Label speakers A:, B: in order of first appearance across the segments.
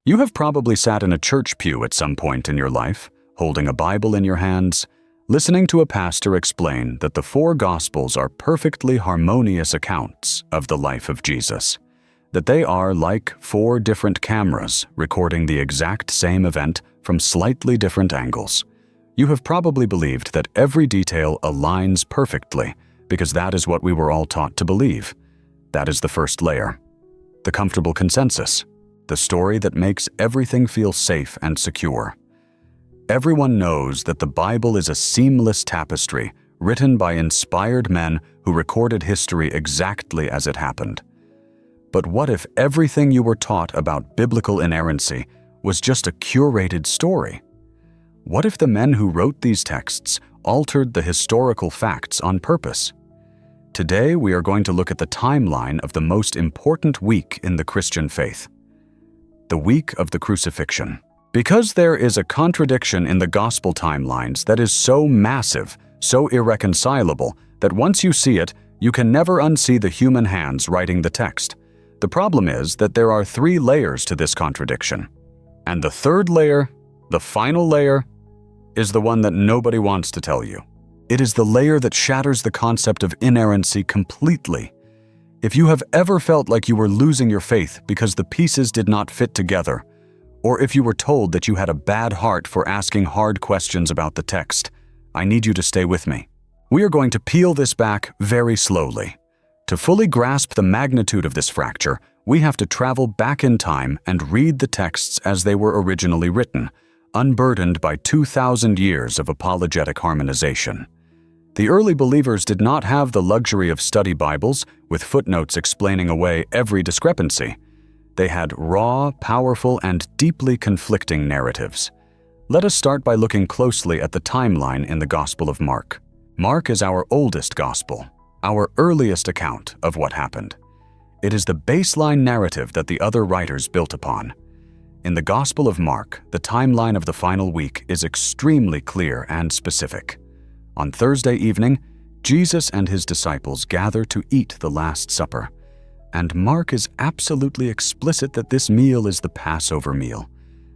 A: You have probably sat in a church pew at some point in your life, holding a Bible in your hands, listening to a pastor explain that the four Gospels are perfectly harmonious accounts of the life of Jesus, that they are like four different cameras recording the exact same event from slightly different angles. You have probably believed that every detail aligns perfectly because that is what we were all taught to believe. That is the first layer. The comfortable consensus, the story that makes everything feel safe and secure. Everyone knows that the Bible is a seamless tapestry written by inspired men who recorded history exactly as it happened. But what if everything you were taught about biblical inerrancy was just a curated story? What if the men who wrote these texts altered the historical facts on purpose? Today, we are going to look at the timeline of the most important week in the Christian faith, the week of the crucifixion. Because there is a contradiction in the gospel timelines that is so massive, so irreconcilable, that once you see it, you can never unsee the human hands writing the text. The problem is that there are three layers to this contradiction. And the third layer, the final layer, is the one that nobody wants to tell you. It is the layer that shatters the concept of inerrancy completely. If you have ever felt like you were losing your faith because the pieces did not fit together, or if you were told that you had a bad heart for asking hard questions about the text, I need you to stay with me. We are going to peel this back very slowly. To fully grasp the magnitude of this fracture, we have to travel back in time and read the texts as they were originally written, unburdened by 2,000 years of apologetic harmonization. The early believers did not have the luxury of study Bibles with footnotes explaining away every discrepancy. They had raw, powerful, and deeply conflicting narratives. Let us start by looking closely at the timeline in the Gospel of Mark. Mark is our oldest Gospel, our earliest account of what happened. It is the baseline narrative that the other writers built upon. In the Gospel of Mark, the timeline of the final week is extremely clear and specific. On Thursday evening, Jesus and his disciples gather to eat the Last Supper, and Mark is absolutely explicit that this meal is the Passover meal.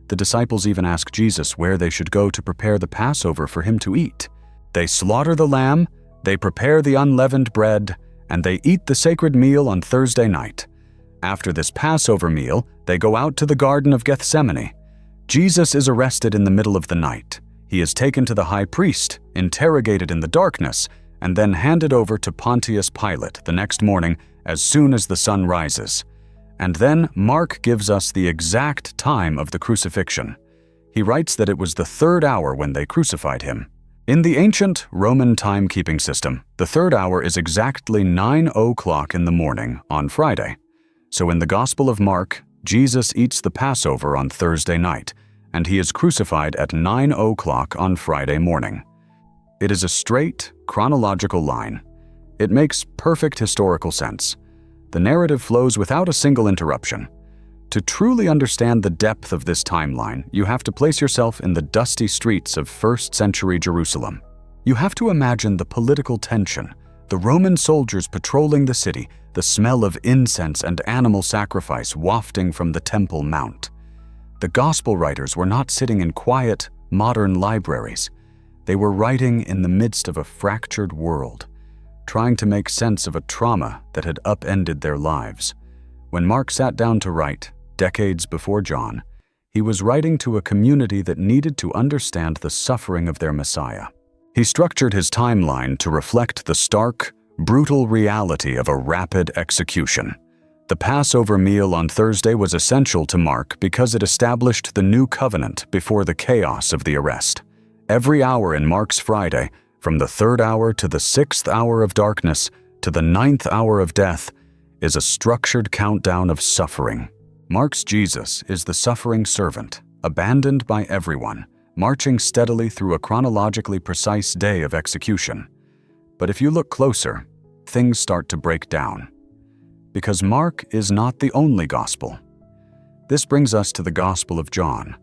A: The disciples even ask Jesus where they should go to prepare the Passover for him to eat. They slaughter the lamb, they prepare the unleavened bread, and they eat the sacred meal on Thursday night. After this Passover meal, they go out to the Garden of Gethsemane. Jesus is arrested in the middle of the night. He is taken to the high priest, interrogated in the darkness, and then handed over to Pontius Pilate the next morning as soon as the sun rises. And then Mark gives us the exact time of the crucifixion. He writes that it was the third hour when they crucified him. In the ancient Roman timekeeping system, the third hour is exactly 9:00 in the morning on Friday. So in the Gospel of Mark, Jesus eats the Passover on Thursday night, and he is crucified at 9:00 on Friday morning. It is a straight, chronological line. It makes perfect historical sense. The narrative flows without a single interruption. To truly understand the depth of this timeline, you have to place yourself in the dusty streets of first-century Jerusalem. You have to imagine the political tension, the Roman soldiers patrolling the city, the smell of incense and animal sacrifice wafting from the Temple Mount. The Gospel writers were not sitting in quiet, modern libraries. They were writing in the midst of a fractured world, trying to make sense of a trauma that had upended their lives. When Mark sat down to write, decades before John, he was writing to a community that needed to understand the suffering of their Messiah. He structured his timeline to reflect the stark, brutal reality of a rapid execution. The Passover meal on Thursday was essential to Mark because it established the new covenant before the chaos of the arrest. Every hour in Mark's Friday, from the third hour to the 6th hour of darkness to the 9th hour of death, is a structured countdown of suffering. Mark's Jesus is the suffering servant, abandoned by everyone, marching steadily through a chronologically precise day of execution. But if you look closer, things start to break down. Because Mark is not the only gospel. This brings us to the Gospel of John.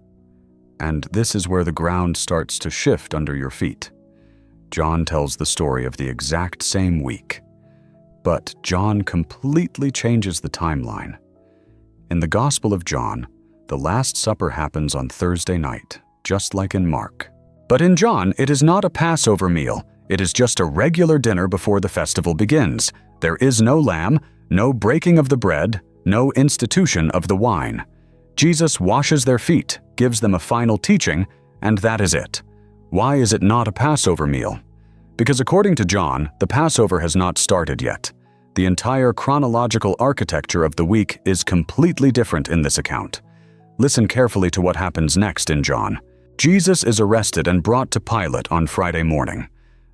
A: And this is where the ground starts to shift under your feet. John tells the story of the exact same week. But John completely changes the timeline. In the Gospel of John, The Last Supper happens on Thursday night, just like in Mark. But in John, it is not a Passover meal. It is just a regular dinner before the festival begins. There is no lamb, no breaking of the bread, no institution of the wine. Jesus washes their feet, gives them a final teaching, and that is it. Why is it not a Passover meal? Because according to John, the Passover has not started yet. The entire chronological architecture of the week is completely different in this account. Listen carefully to what happens next in John. Jesus is arrested and brought to Pilate on Friday morning.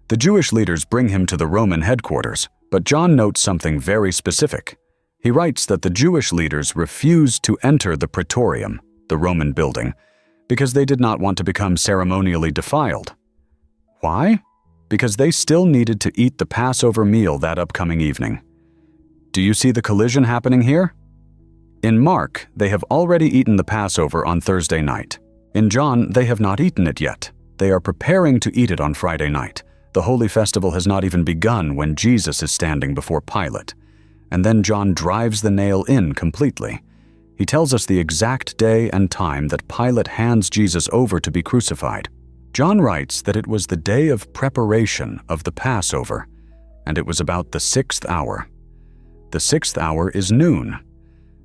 A: The Jewish leaders bring him to the Roman headquarters, but John notes something very specific. He writes that the Jewish leaders refused to enter the praetorium, the Roman building, because they did not want to become ceremonially defiled. Why? Because they still needed to eat the Passover meal that upcoming evening. Do you see the collision happening here? In Mark, they have already eaten the Passover on Thursday night. In John, they have not eaten it yet. They are preparing to eat it on Friday night. The Holy Festival has not even begun when Jesus is standing before Pilate. And then John drives the nail in completely. He tells us the exact day and time that Pilate hands Jesus over to be crucified. John writes that it was the day of preparation of the Passover, and it was about the 6th hour. The 6th hour is noon.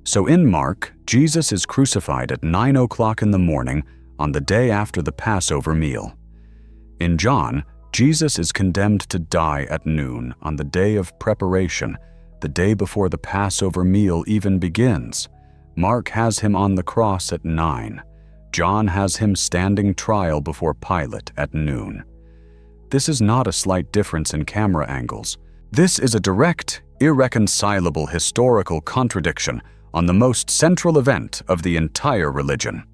A: So in Mark, Jesus is crucified at 9 o'clock in the morning on the day after the Passover meal. In John, Jesus is condemned to die at noon on the day of preparation, the day before the Passover meal even begins. Mark has him on the cross at 9. John has him standing trial before Pilate at noon. This is not a slight difference in camera angles. This is a direct, irreconcilable historical contradiction on the most central event of the entire religion.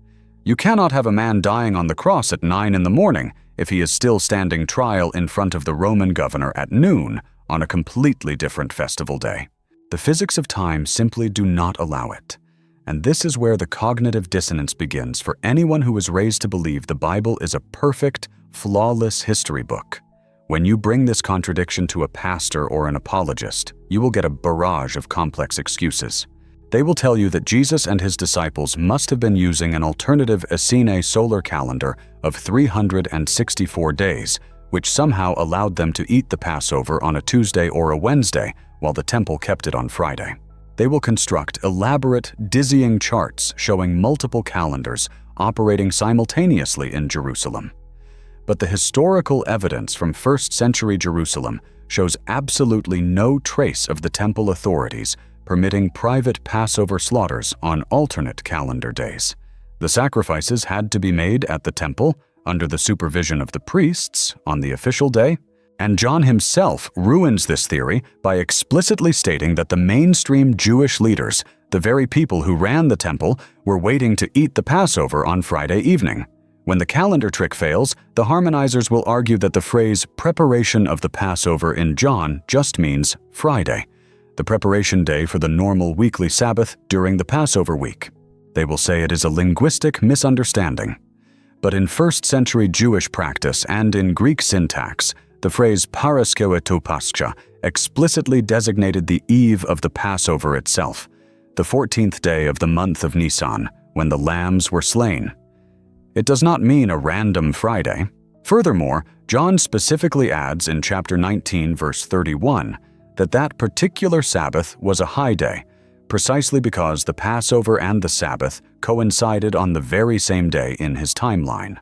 A: You cannot have a man dying on the cross at 9 in the morning if he is still standing trial in front of the Roman governor at noon on a completely different festival day. The physics of time simply do not allow it. And this is where the cognitive dissonance begins for anyone who is raised to believe the Bible is a perfect, flawless history book. When you bring this contradiction to a pastor or an apologist, you will get a barrage of complex excuses. They will tell you that Jesus and his disciples must have been using an alternative Essene solar calendar of 364 days, which somehow allowed them to eat the Passover on a Tuesday or a Wednesday, while the temple kept it on Friday. They will construct elaborate, dizzying charts showing multiple calendars operating simultaneously in Jerusalem. But the historical evidence from 1st century Jerusalem shows absolutely no trace of the temple authorities permitting private Passover slaughters on alternate calendar days. The sacrifices had to be made at the temple under the supervision of the priests on the official day, and John himself ruins this theory by explicitly stating that the mainstream Jewish leaders, the very people who ran the temple, were waiting to eat the Passover on Friday evening. When the calendar trick fails, the harmonizers will argue that the phrase preparation of the Passover in John just means Friday, the preparation day for the normal weekly Sabbath during the Passover week. They will say it is a linguistic misunderstanding. But in 1st century Jewish practice and in Greek syntax, the phrase paraskeuo to Pascha explicitly designated the eve of the Passover itself, the 14th day of the month of Nisan, when the lambs were slain. It does not mean a random Friday. Furthermore, John specifically adds in chapter 19, verse 31, that particular Sabbath was a high day, precisely because the Passover and the Sabbath coincided on the very same day in his timeline.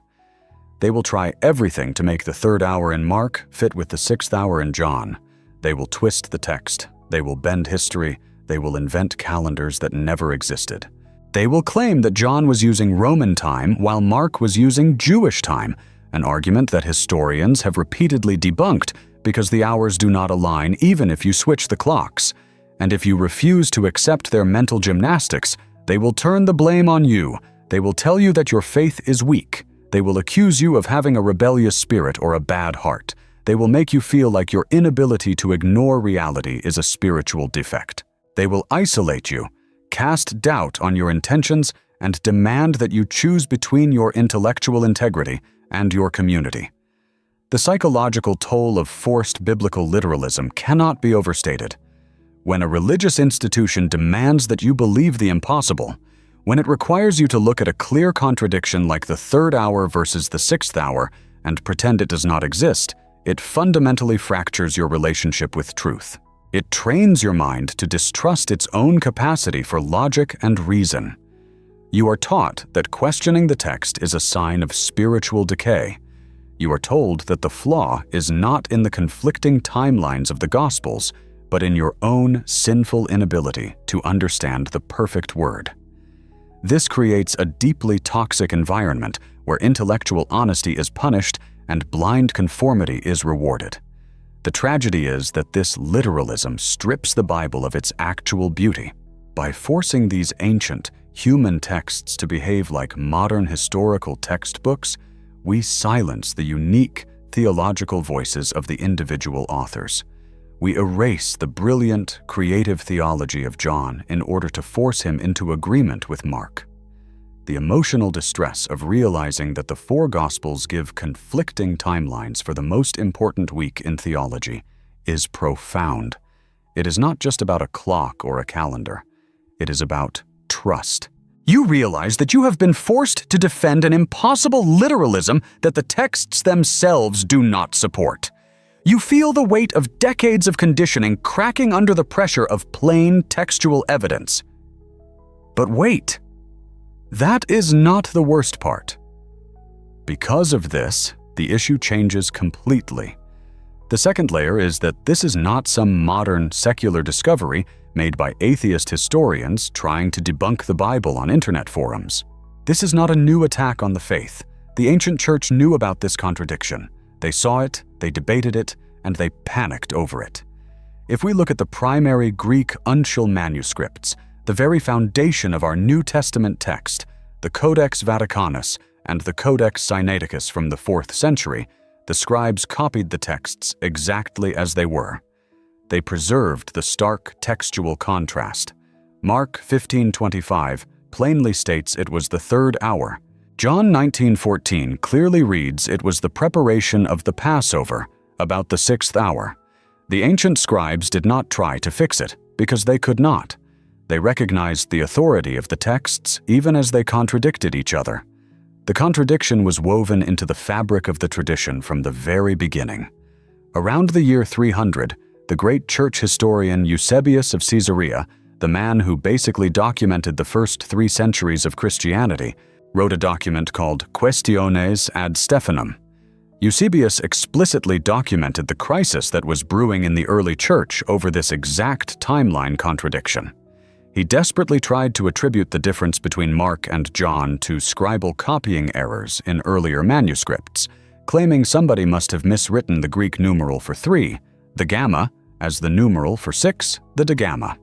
A: They will try everything to make the 3rd hour in Mark fit with the 6th hour in John. They will twist the text. They will bend history. They will invent calendars that never existed. They will claim that John was using Roman time while Mark was using Jewish time, an argument that historians have repeatedly debunked because the hours do not align even if you switch the clocks. And if you refuse to accept their mental gymnastics, they will turn the blame on you. They will tell you that your faith is weak. They will accuse you of having a rebellious spirit or a bad heart. They will make you feel like your inability to ignore reality is a spiritual defect. They will isolate you, cast doubt on your intentions, and demand that you choose between your intellectual integrity and your community. The psychological toll of forced biblical literalism cannot be overstated. When a religious institution demands that you believe the impossible, When it requires you to look at a clear contradiction like the third hour versus the sixth hour and pretend it does not exist, it fundamentally fractures your relationship with truth. It trains your mind to distrust its own capacity for logic and reason. You are taught that questioning the text is a sign of spiritual decay. You are told that the flaw is not in the conflicting timelines of the Gospels, but in your own sinful inability to understand the perfect word. This creates a deeply toxic environment where intellectual honesty is punished and blind conformity is rewarded. The tragedy is that this literalism strips the Bible of its actual beauty. By forcing these ancient, human texts to behave like modern historical textbooks, we silence the unique theological voices of the individual authors. We erase the brilliant, creative theology of John in order to force him into agreement with Mark. The emotional distress of realizing that the four Gospels give conflicting timelines for the most important week in theology is profound. It is not just about a clock or a calendar. It is about trust. You realize that you have been forced to defend an impossible literalism that the texts themselves do not support. You feel the weight of decades of conditioning cracking under the pressure of plain textual evidence. But wait, that is not the worst part. Because of this, the issue changes completely. The second layer is that this is not some modern secular discovery made by atheist historians trying to debunk the Bible on internet forums. This is not a new attack on the faith. The ancient church knew about this contradiction. They saw it, they debated it, and they panicked over it. If we look at the primary Greek uncial manuscripts, the very foundation of our New Testament text, the Codex Vaticanus and the Codex Sinaiticus from the 4th century, the scribes copied the texts exactly as they were. They preserved the stark textual contrast. Mark 15:25 plainly states it was the third hour. John 19:14 clearly reads it was the preparation of the Passover, about the 6th hour. The ancient scribes did not try to fix it, because they could not. They recognized the authority of the texts even as they contradicted each other. The contradiction was woven into the fabric of the tradition from the very beginning. Around the year 300, the great church historian Eusebius of Caesarea, the man who basically documented the first 3 centuries of Christianity, wrote a document called Quaestiones ad Stephanum. Eusebius explicitly documented the crisis that was brewing in the early church over this exact timeline contradiction. He desperately tried to attribute the difference between Mark and John to scribal copying errors in earlier manuscripts, claiming somebody must have miswritten the Greek numeral for 3, the gamma, as the numeral for 6, the degamma.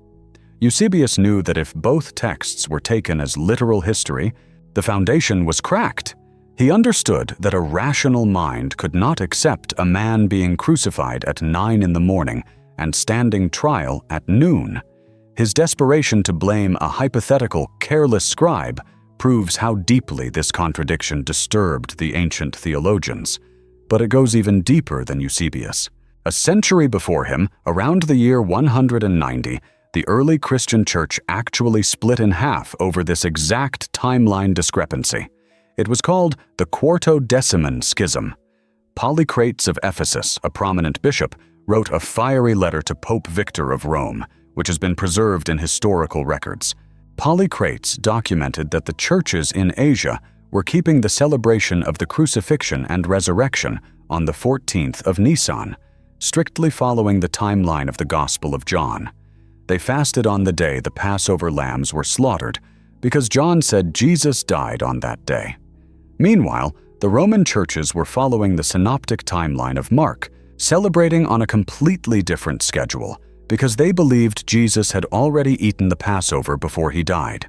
A: Eusebius knew that if both texts were taken as literal history, the foundation was cracked. He understood that a rational mind could not accept a man being crucified at 9 in the morning and standing trial at noon. His desperation to blame a hypothetical, careless scribe proves how deeply this contradiction disturbed the ancient theologians. But it goes even deeper than Eusebius. A century before him, around the year 190, the early Christian church actually split in half over this exact timeline discrepancy. It was called the Quartodeciman Schism. Polycrates of Ephesus, a prominent bishop, wrote a fiery letter to Pope Victor of Rome, which has been preserved in historical records. Polycrates documented that the churches in Asia were keeping the celebration of the crucifixion and resurrection on the 14th of Nisan, strictly following the timeline of the Gospel of John. They fasted on the day the Passover lambs were slaughtered, because John said Jesus died on that day. Meanwhile, the Roman churches were following the synoptic timeline of Mark, celebrating on a completely different schedule, because they believed Jesus had already eaten the Passover before he died.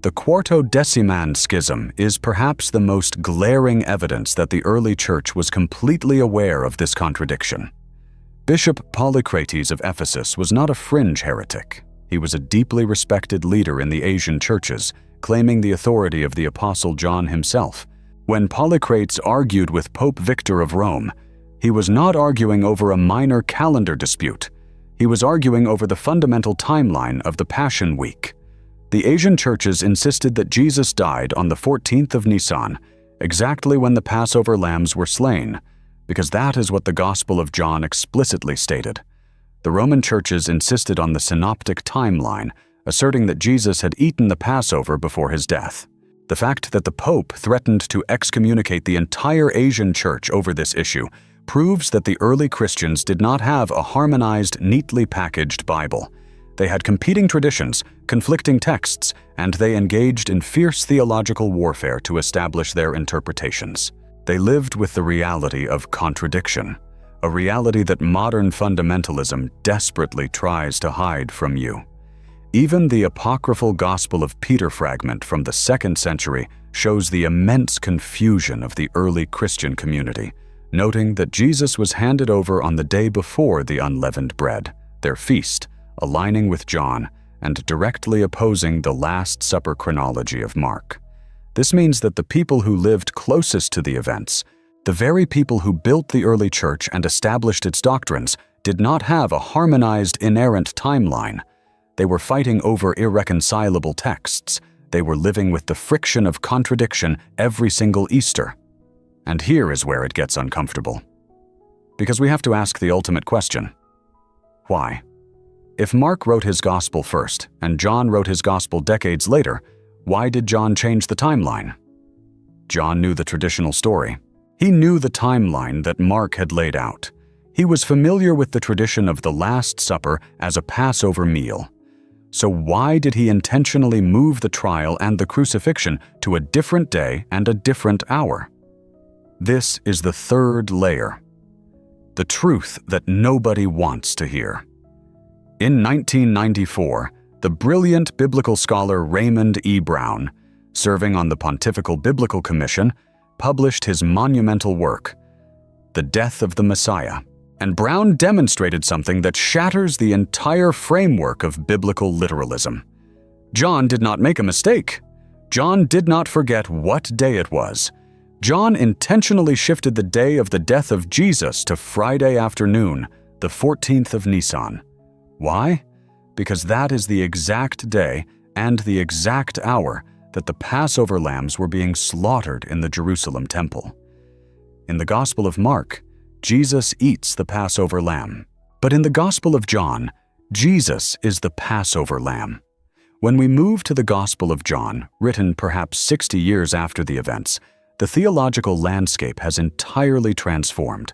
A: The Quartodeciman Schism is perhaps the most glaring evidence that the early church was completely aware of this contradiction. Bishop Polycrates of Ephesus was not a fringe heretic. He was a deeply respected leader in the Asian churches, claiming the authority of the Apostle John himself. When Polycrates argued with Pope Victor of Rome, he was not arguing over a minor calendar dispute. He was arguing over the fundamental timeline of the Passion Week. The Asian churches insisted that Jesus died on the 14th of Nisan, exactly when the Passover lambs were slain, because that is what the Gospel of John explicitly stated. The Roman churches insisted on the synoptic timeline, asserting that Jesus had eaten the Passover before his death. The fact that the Pope threatened to excommunicate the entire Asian church over this issue proves that the early Christians did not have a harmonized, neatly packaged Bible. They had competing traditions, conflicting texts, and they engaged in fierce theological warfare to establish their interpretations. They lived with the reality of contradiction, a reality that modern fundamentalism desperately tries to hide from you. Even the apocryphal Gospel of Peter fragment from the 2nd century shows the immense confusion of the early Christian community, noting that Jesus was handed over on the day before the unleavened bread, their feast, aligning with John and directly opposing the Last Supper chronology of Mark. This means that the people who lived closest to the events, the very people who built the early church and established its doctrines, did not have a harmonized, inerrant timeline. They were fighting over irreconcilable texts. They were living with the friction of contradiction every single Easter. And here is where it gets uncomfortable. Because we have to ask the ultimate question: why? If Mark wrote his gospel first and John wrote his gospel decades later, why did John change the timeline? John knew the traditional story. He knew the timeline that Mark had laid out. He was familiar with the tradition of the Last Supper as a Passover meal. So why did he intentionally move the trial and the crucifixion to a different day and a different hour? This is the third layer. The truth that nobody wants to hear. In 1994, the brilliant biblical scholar Raymond E. Brown, serving on the Pontifical Biblical Commission, published his monumental work, The Death of the Messiah. And Brown demonstrated something that shatters the entire framework of biblical literalism. John did not make a mistake. John did not forget what day it was. John intentionally shifted the day of the death of Jesus to Friday afternoon, the 14th of Nisan. Why? Because that is the exact day and the exact hour that the Passover lambs were being slaughtered in the Jerusalem temple. In the Gospel of Mark, Jesus eats the Passover lamb. But in the Gospel of John, Jesus is the Passover lamb. When we move to the Gospel of John, written perhaps 60 years after the events, the theological landscape has entirely transformed.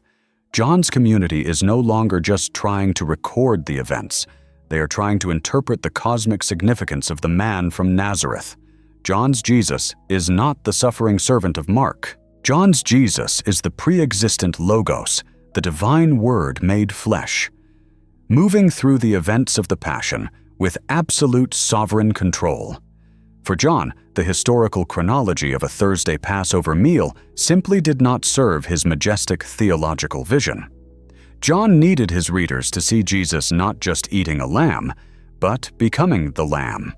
A: John's community is no longer just trying to record the events. They are trying to interpret the cosmic significance of the man from Nazareth. John's Jesus is not the suffering servant of Mark. John's Jesus is the pre-existent Logos, the divine Word made flesh, moving through the events of the Passion with absolute sovereign control. For John, the historical chronology of a Thursday Passover meal simply did not serve his majestic theological vision. John needed his readers to see Jesus not just eating a lamb, but becoming the lamb.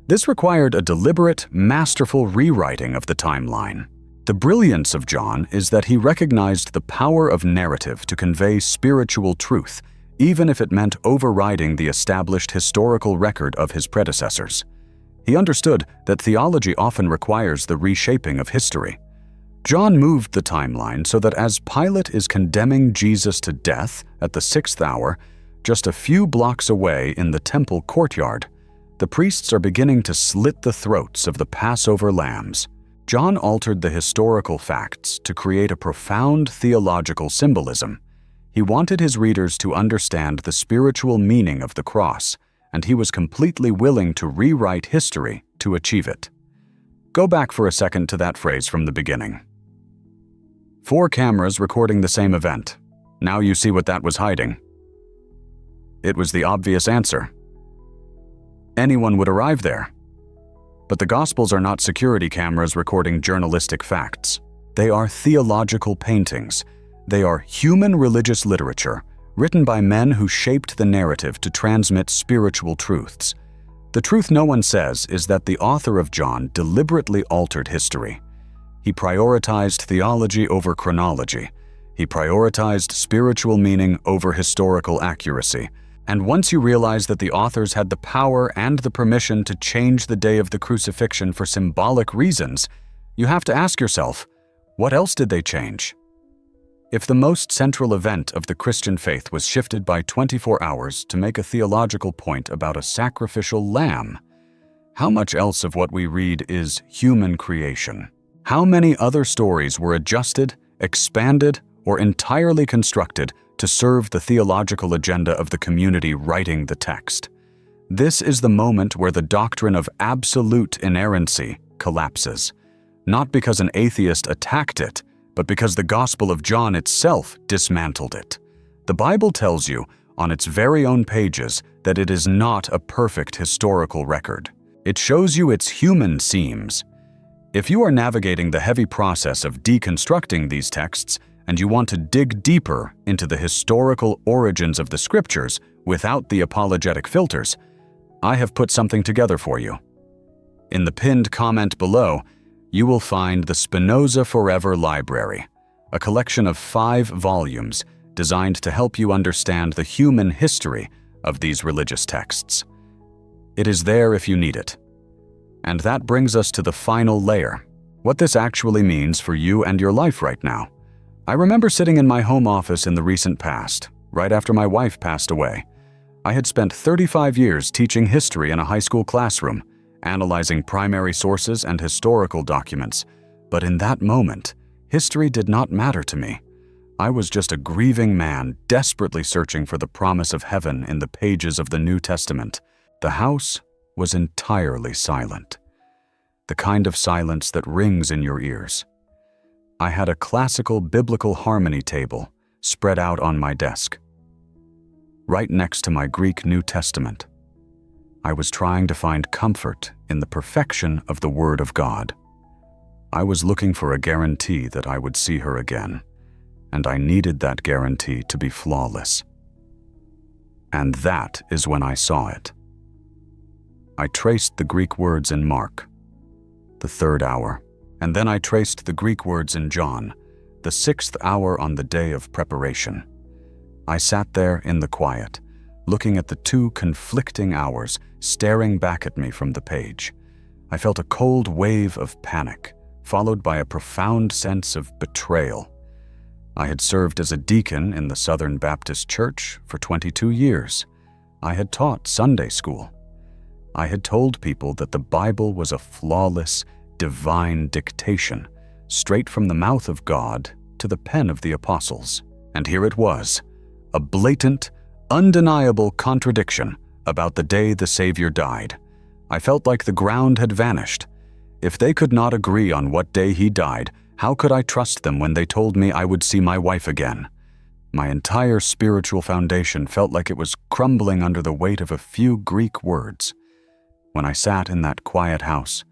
A: This required a deliberate, masterful rewriting of the timeline. The brilliance of John is that he recognized the power of narrative to convey spiritual truth, even if it meant overriding the established historical record of his predecessors. He understood that theology often requires the reshaping of history. John moved the timeline so that as Pilate is condemning Jesus to death at the 6th hour, just a few blocks away in the temple courtyard, the priests are beginning to slit the throats of the Passover lambs. John altered the historical facts to create a profound theological symbolism. He wanted his readers to understand the spiritual meaning of the cross, and he was completely willing to rewrite history to achieve it. Go back for a second to that phrase from the beginning. 4 cameras recording the same event. Now you see what that was hiding. It was the obvious answer. Anyone would arrive there. But the Gospels are not security cameras recording journalistic facts. They are theological paintings. They are human religious literature, written by men who shaped the narrative to transmit spiritual truths. The truth no one says is that the author of John deliberately altered history. He prioritized theology over chronology. He prioritized spiritual meaning over historical accuracy. And once you realize that the authors had the power and the permission to change the day of the crucifixion for symbolic reasons, you have to ask yourself, what else did they change? If the most central event of the Christian faith was shifted by 24 hours to make a theological point about a sacrificial lamb, how much else of what we read is human creation? How many other stories were adjusted, expanded, or entirely constructed to serve the theological agenda of the community writing the text? This is the moment where the doctrine of absolute inerrancy collapses, not because an atheist attacked it, but because the Gospel of John itself dismantled it. The Bible tells you, on its very own pages, that it is not a perfect historical record. It shows you its human seams. If you are navigating the heavy process of deconstructing these texts, and you want to dig deeper into the historical origins of the Scriptures without the apologetic filters, I have put something together for you. In the pinned comment below, you will find the Spinoza Forever Library, a collection of 5 volumes designed to help you understand the human history of these religious texts. It is there if you need it. And that brings us to the final layer, what this actually means for you and your life right now. I remember sitting in my home office in the recent past, right after my wife passed away. I had spent 35 years teaching history in a high school classroom, analyzing primary sources and historical documents. But in that moment, history did not matter to me. I was just a grieving man desperately searching for the promise of heaven in the pages of the New Testament. The house was entirely silent, the kind of silence that rings in your ears. I had a classical biblical harmony table spread out on my desk, right next to my Greek New Testament. I was trying to find comfort in the perfection of the Word of God. I was looking for a guarantee that I would see her again, and I needed that guarantee to be flawless. And that is when I saw it. I traced the Greek words in Mark, the 3rd hour, and then I traced the Greek words in John, the 6th hour on the day of preparation. I sat there in the quiet, looking at the 2 conflicting hours staring back at me from the page. I felt a cold wave of panic, followed by a profound sense of betrayal. I had served as a deacon in the Southern Baptist Church for 22 years. I had taught Sunday school. I had told people that the Bible was a flawless, divine dictation, straight from the mouth of God to the pen of the apostles. And here it was, a blatant, undeniable contradiction about the day the Savior died. I felt like the ground had vanished. If they could not agree on what day he died, how could I trust them when they told me I would see my wife again? My entire spiritual foundation felt like it was crumbling under the weight of a few Greek words. When I sat in that quiet house,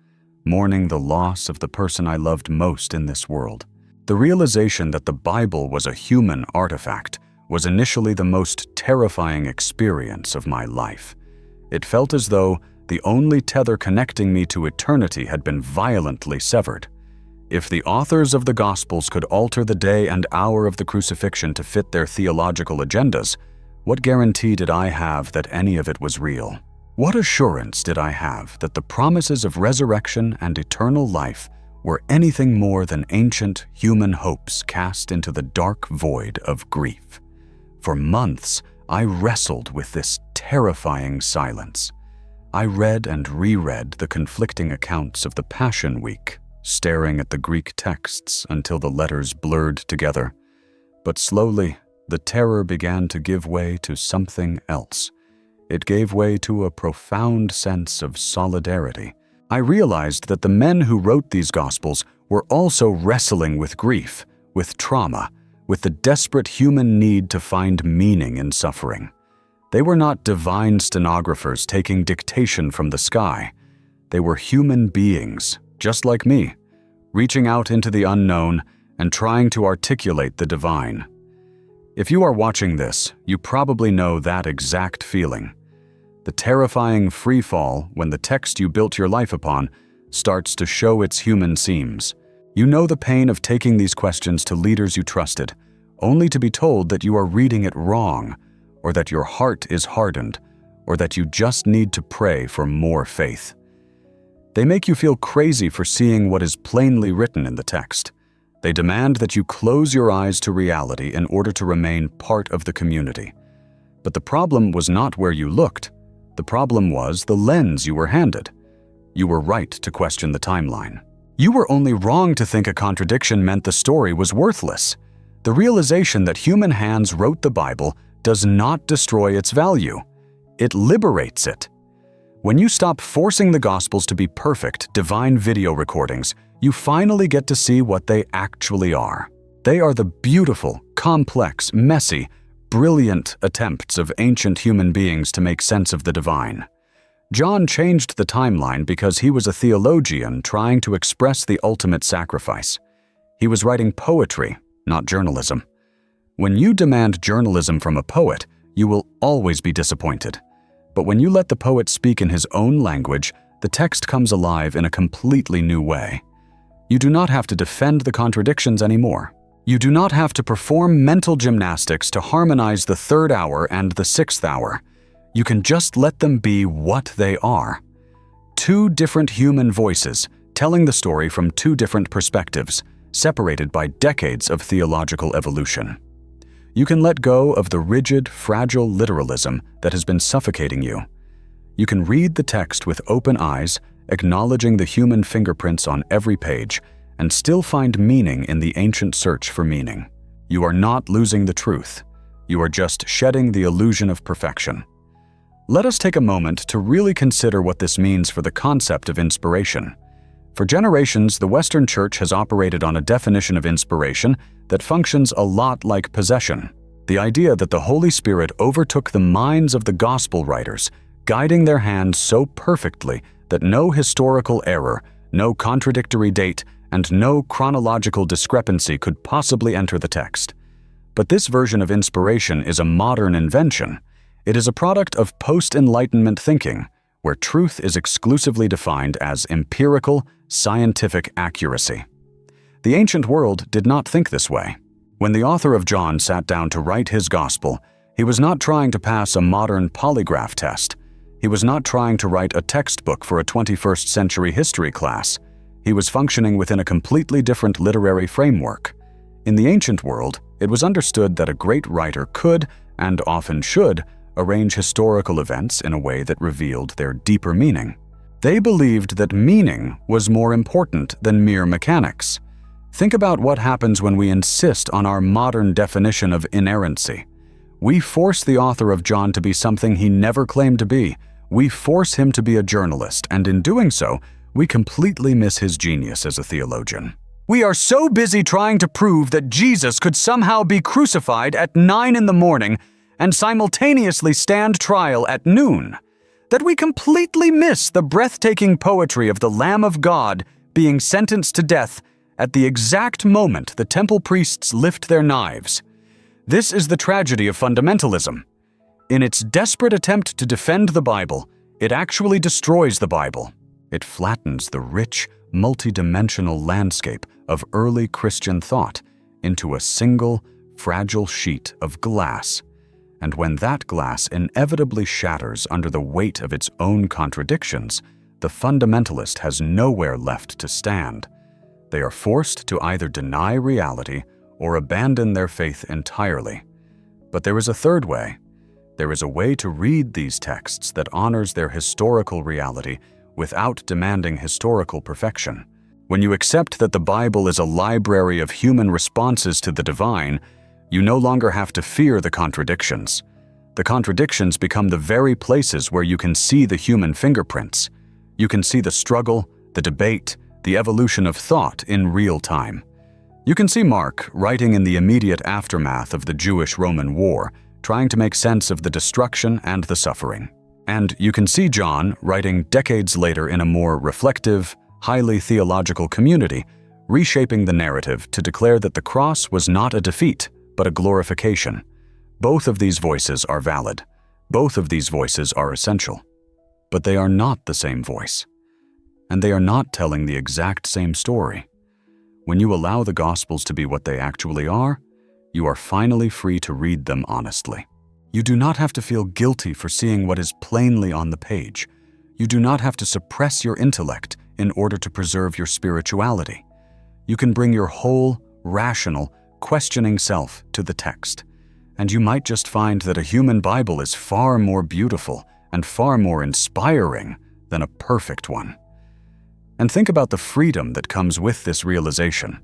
A: mourning the loss of the person I loved most in this world, the realization that the Bible was a human artifact was initially the most terrifying experience of my life. It felt as though the only tether connecting me to eternity had been violently severed. If the authors of the Gospels could alter the day and hour of the crucifixion to fit their theological agendas, what guarantee did I have that any of it was real? What assurance did I have that the promises of resurrection and eternal life were anything more than ancient human hopes cast into the dark void of grief? For months, I wrestled with this terrifying silence. I read and reread the conflicting accounts of the Passion Week, staring at the Greek texts until the letters blurred together. But slowly, the terror began to give way to something else. It gave way to a profound sense of solidarity. I realized that the men who wrote these Gospels were also wrestling with grief, with trauma, with the desperate human need to find meaning in suffering. They were not divine stenographers taking dictation from the sky. They were human beings, just like me, reaching out into the unknown and trying to articulate the divine. If you are watching this, you probably know that exact feeling. The terrifying free fall when the text you built your life upon starts to show its human seams. You know the pain of taking these questions to leaders you trusted, only to be told that you are reading it wrong, or that your heart is hardened, or that you just need to pray for more faith. They make you feel crazy for seeing what is plainly written in the text. They demand that you close your eyes to reality in order to remain part of the community. But the problem was not where you looked. The problem was the lens you were handed. You were right to question the timeline. You were only wrong to think a contradiction meant the story was worthless. The realization that human hands wrote the Bible does not destroy its value. It liberates it. When you stop forcing the Gospels to be perfect, divine video recordings, you finally get to see what they actually are. They are the beautiful, complex, messy, brilliant attempts of ancient human beings to make sense of the divine. John changed the timeline because he was a theologian trying to express the ultimate sacrifice. He was writing poetry, not journalism. When you demand journalism from a poet, you will always be disappointed. But when you let the poet speak in his own language, the text comes alive in a completely new way. You do not have to defend the contradictions anymore. You do not have to perform mental gymnastics to harmonize the third hour and the sixth hour. You can just let them be what they are. Two different human voices telling the story from two different perspectives, separated by decades of theological evolution. You can let go of the rigid, fragile literalism that has been suffocating you. You can read the text with open eyes, acknowledging the human fingerprints on every page, and still find meaning in the ancient search for meaning. You are not losing the truth. You are just shedding the illusion of perfection. Let us take a moment to really consider what this means for the concept of inspiration. For generations, the Western Church has operated on a definition of inspiration that functions a lot like possession. The idea that the Holy Spirit overtook the minds of the gospel writers, guiding their hands so perfectly that no historical error, no contradictory date, and no chronological discrepancy could possibly enter the text. But this version of inspiration is a modern invention. It is a product of post-Enlightenment thinking, where truth is exclusively defined as empirical, scientific accuracy. The ancient world did not think this way. When the author of John sat down to write his gospel, he was not trying to pass a modern polygraph test. He was not trying to write a textbook for a 21st century history class. He was functioning within a completely different literary framework. In the ancient world, it was understood that a great writer could, and often should, arrange historical events in a way that revealed their deeper meaning. They believed that meaning was more important than mere mechanics. Think about what happens when we insist on our modern definition of inerrancy. We force the author of John to be something he never claimed to be. We force him to be a journalist, and in doing so, we completely miss his genius as a theologian. We are so busy trying to prove that Jesus could somehow be crucified at 9 in the morning and simultaneously stand trial at noon, that we completely miss the breathtaking poetry of the Lamb of God being sentenced to death at the exact moment the temple priests lift their knives. This is the tragedy of fundamentalism. In its desperate attempt to defend the Bible, it actually destroys the Bible. It flattens the rich, multidimensional landscape of early Christian thought into a single, fragile sheet of glass. And when that glass inevitably shatters under the weight of its own contradictions, the fundamentalist has nowhere left to stand. They are forced to either deny reality or abandon their faith entirely. But there is a third way. There is a way to read these texts that honors their historical reality without demanding historical perfection. When you accept that the Bible is a library of human responses to the divine, you no longer have to fear the contradictions. The contradictions become the very places where you can see the human fingerprints. You can see the struggle, the debate, the evolution of thought in real time. You can see Mark writing in the immediate aftermath of the Jewish-Roman War, trying to make sense of the destruction and the suffering. And you can see John writing decades later in a more reflective, highly theological community, reshaping the narrative to declare that the cross was not a defeat, but a glorification. Both of these voices are valid. Both of these voices are essential. But they are not the same voice. And they are not telling the exact same story. When you allow the Gospels to be what they actually are, you are finally free to read them honestly. You do not have to feel guilty for seeing what is plainly on the page. You do not have to suppress your intellect in order to preserve your spirituality. You can bring your whole, rational, questioning self to the text, and you might just find that a human Bible is far more beautiful and far more inspiring than a perfect one. And think about the freedom that comes with this realization.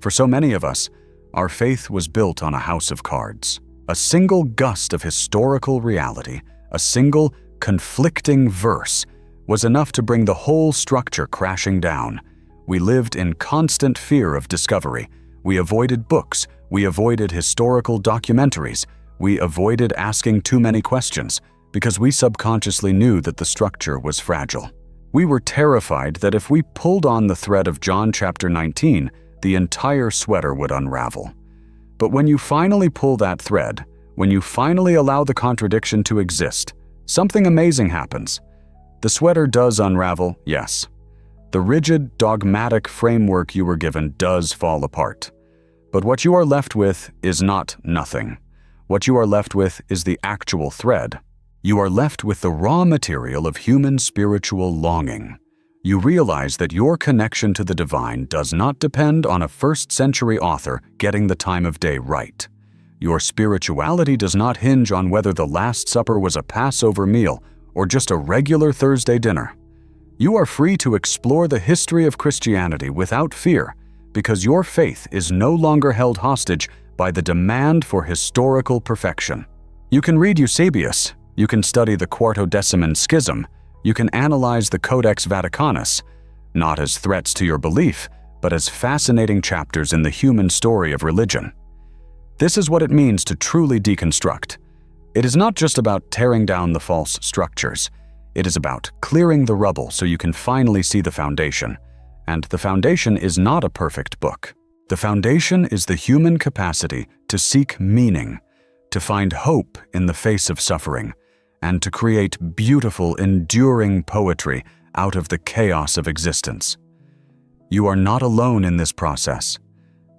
A: For so many of us, our faith was built on a house of cards. A single gust of historical reality, a single conflicting verse, was enough to bring the whole structure crashing down. We lived in constant fear of discovery. We avoided books. We avoided historical documentaries. We avoided asking too many questions because we subconsciously knew that the structure was fragile. We were terrified that if we pulled on the thread of John chapter 19, the entire sweater would unravel. But when you finally pull that thread, when you finally allow the contradiction to exist, something amazing happens. The sweater does unravel, yes. The rigid, dogmatic framework you were given does fall apart. But what you are left with is not nothing. What you are left with is the actual thread. You are left with the raw material of human spiritual longing. You realize that your connection to the divine does not depend on a first-century author getting the time of day right. Your spirituality does not hinge on whether the Last Supper was a Passover meal or just a regular Thursday dinner. You are free to explore the history of Christianity without fear because your faith is no longer held hostage by the demand for historical perfection. You can read Eusebius, you can study the Quartodeciman Schism, you can analyze the Codex Vaticanus, not as threats to your belief, but as fascinating chapters in the human story of religion. This is what it means to truly deconstruct. It is not just about tearing down the false structures. It is about clearing the rubble so you can finally see the foundation. And the foundation is not a perfect book. The foundation is the human capacity to seek meaning, to find hope in the face of suffering, and to create beautiful, enduring poetry out of the chaos of existence. You are not alone in this process.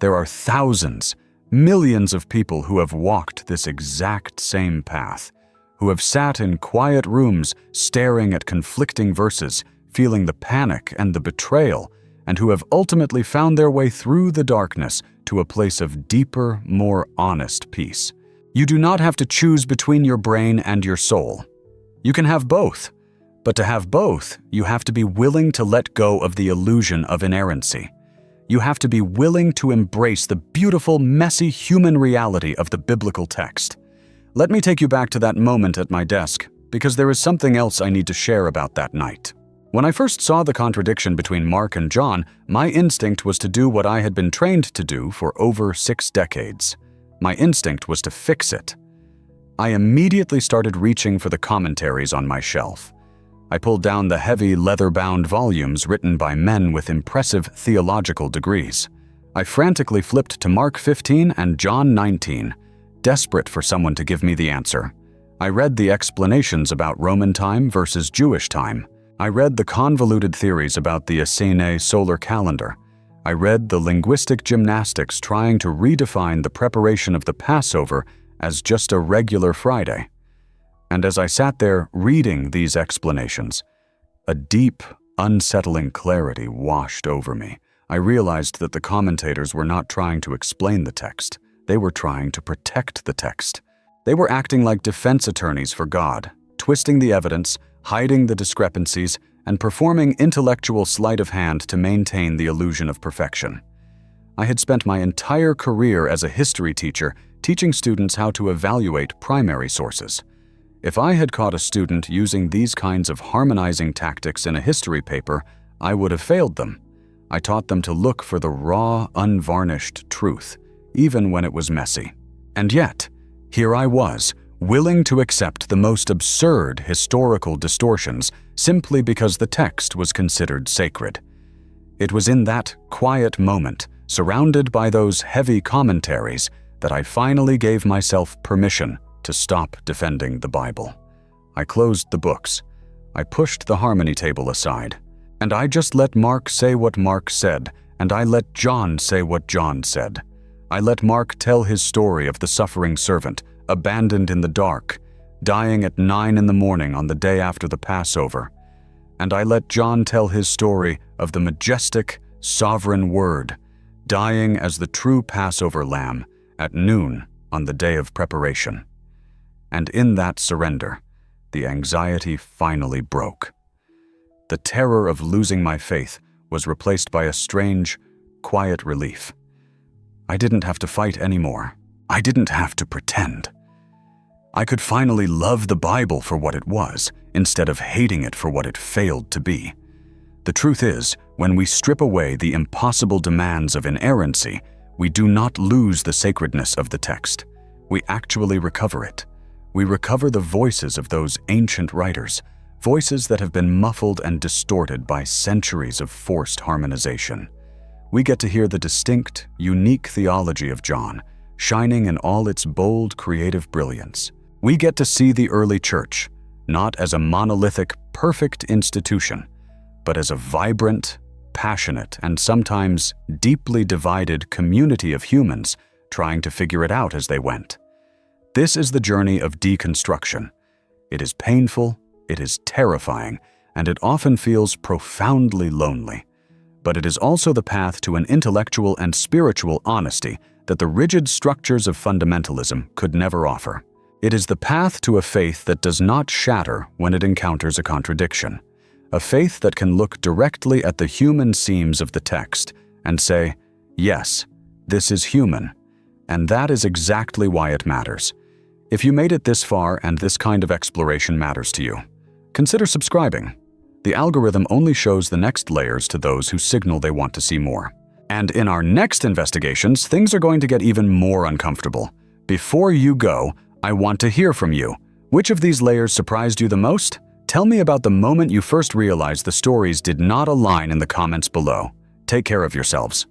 A: There are thousands, millions of people who have walked this exact same path, who have sat in quiet rooms staring at conflicting verses, feeling the panic and the betrayal, and who have ultimately found their way through the darkness to a place of deeper, more honest peace. You do not have to choose between your brain and your soul. You can have both, but to have both, you have to be willing to let go of the illusion of inerrancy. You have to be willing to embrace the beautiful, messy human reality of the biblical text. Let me take you back to that moment at my desk, because there is something else I need to share about that night. When I first saw the contradiction between Mark and John, my instinct was to do what I had been trained to do for over 6 decades. My instinct was to fix it. I immediately started reaching for the commentaries on my shelf. I pulled down the heavy, leather-bound volumes written by men with impressive theological degrees. I frantically flipped to Mark 15 and John 19, desperate for someone to give me the answer. I read the explanations about Roman time versus Jewish time. I read the convoluted theories about the Essene solar calendar. I read the linguistic gymnastics trying to redefine the preparation of the Passover as just a regular Friday. And as I sat there reading these explanations, a deep, unsettling clarity washed over me. I realized that the commentators were not trying to explain the text. They were trying to protect the text. They were acting like defense attorneys for God, twisting the evidence, hiding the discrepancies, and performing intellectual sleight of hand to maintain the illusion of perfection. I had spent my entire career as a history teacher teaching students how to evaluate primary sources. If I had caught a student using these kinds of harmonizing tactics in a history paper, I would have failed them. I taught them to look for the raw, unvarnished truth, even when it was messy. And yet, here I was, willing to accept the most absurd historical distortions simply because the text was considered sacred. It was in that quiet moment, surrounded by those heavy commentaries, that I finally gave myself permission to stop defending the Bible. I closed the books. I pushed the harmony table aside. And I just let Mark say what Mark said, and I let John say what John said. I let Mark tell his story of the suffering servant, abandoned in the dark, dying at 9 in the morning on the day after the Passover. And I let John tell his story of the majestic, sovereign Word, dying as the true Passover lamb at noon on the day of preparation. And in that surrender, the anxiety finally broke. The terror of losing my faith was replaced by a strange, quiet relief. I didn't have to fight anymore. I didn't have to pretend. I could finally love the Bible for what it was, instead of hating it for what it failed to be. The truth is, when we strip away the impossible demands of inerrancy, we do not lose the sacredness of the text. We actually recover it. We recover the voices of those ancient writers, voices that have been muffled and distorted by centuries of forced harmonization. We get to hear the distinct, unique theology of John, shining in all its bold, creative brilliance. We get to see the early church, not as a monolithic, perfect institution, but as a vibrant, passionate, and sometimes deeply divided community of humans trying to figure it out as they went. This is the journey of deconstruction. It is painful, it is terrifying, and it often feels profoundly lonely. But it is also the path to an intellectual and spiritual honesty that the rigid structures of fundamentalism could never offer. It is the path to a faith that does not shatter when it encounters a contradiction. A faith that can look directly at the human seams of the text and say, yes, this is human. And that is exactly why it matters. If you made it this far and this kind of exploration matters to you, consider subscribing. The algorithm only shows the next layers to those who signal they want to see more. And in our next investigations, things are going to get even more uncomfortable. Before you go, I want to hear from you. Which of these layers surprised you the most? Tell me about the moment you first realized the stories did not align in the comments below. Take care of yourselves.